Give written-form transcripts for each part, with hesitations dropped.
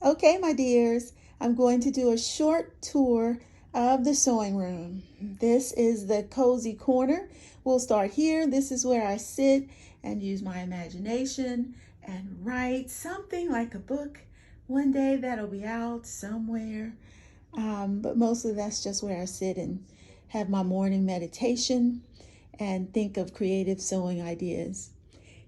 Okay, my dears, I'm going to do a short tour of the sewing room. This is the cozy corner. We'll start here. This is where I sit and use my imagination and write something like a book. One day that'll be out somewhere. But mostly that's just where I sit and have my morning meditation and think of creative sewing ideas.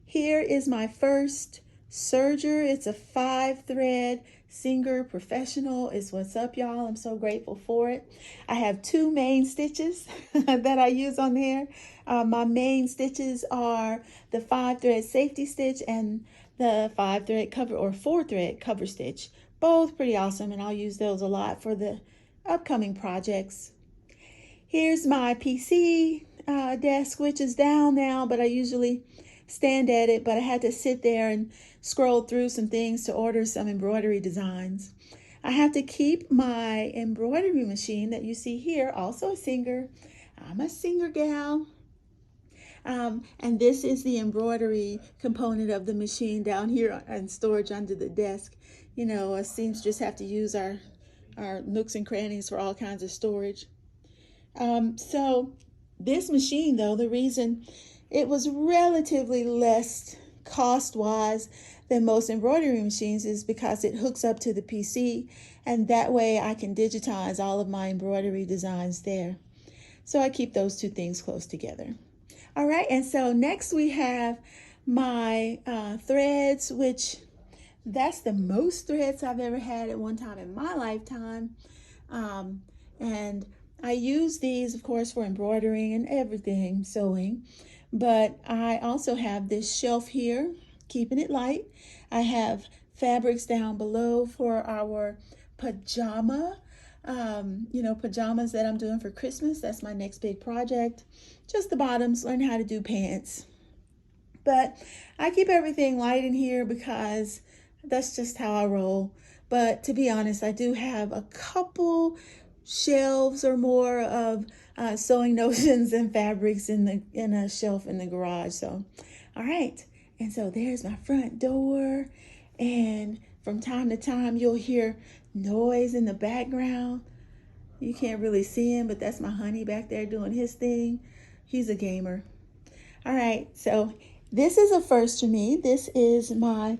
Here is my first serger. It's a 5-thread Singer Professional is what's up, y'all. I'm so grateful for it. I have two main stitches that I use on there. My main stitches are the 5-thread safety stitch and the 5-thread cover or 4-thread cover stitch. Both pretty awesome, and I'll use those a lot for the upcoming projects. Here's my PC desk, which is down now, but I usually stand at it, but I had to sit there and scroll through some things to order some embroidery designs. I have to keep my embroidery machine that you see here, also a Singer. I'm a Singer gal. And this is the embroidery component of the machine down here in storage under the desk. You know, us seamsters have to use our nooks and crannies for all kinds of storage. So this machine, though, the reason it was relatively less cost-wise than most embroidery machines is because it hooks up to the PC, and that way I can digitize all of my embroidery designs there. So I keep those two things close together. All right, and so next we have my threads, which that's the most threads I've ever had at one time in my lifetime. And I use these, of course, for embroidering and everything, sewing. But I also have this shelf here, keeping it light. I have fabrics down below for our pajamas that I'm doing for Christmas. That's my next big project. Just the bottoms, learn how to do pants. But I keep everything light in here because that's just how I roll. But to be honest, I do have a couple shelves or more of sewing notions and fabrics in a shelf in the garage. So, all right. And so there's my front door. And from time to time, you'll hear noise in the background. You can't really see him, but that's my honey back there doing his thing. He's a gamer. All right. So this is a first for me. This is my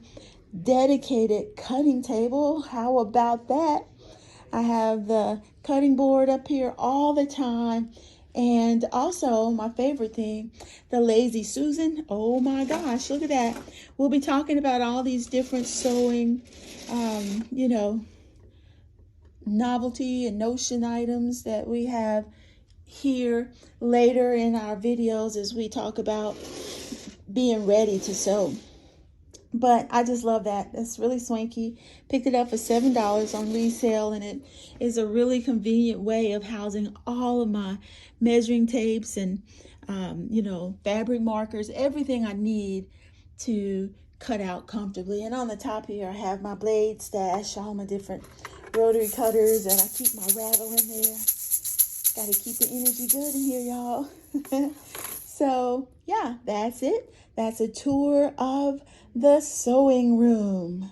dedicated cutting table. How about that? I have the cutting board up here all the time. And also my favorite thing, the Lazy Susan. Oh my gosh, look at that. We'll be talking about all these different sewing, novelty and notion items that we have here later in our videos as we talk about being ready to sew. But I just love that. It's really swanky. Picked it up for $7 on resale, and it is a really convenient way of housing all of my measuring tapes and, fabric markers, everything I need to cut out comfortably. And on the top here, I have my blade stash, all my different rotary cutters, and I keep my rattle in there. Got to keep the energy good in here, y'all. So, yeah, that's it. That's a tour of the sewing room.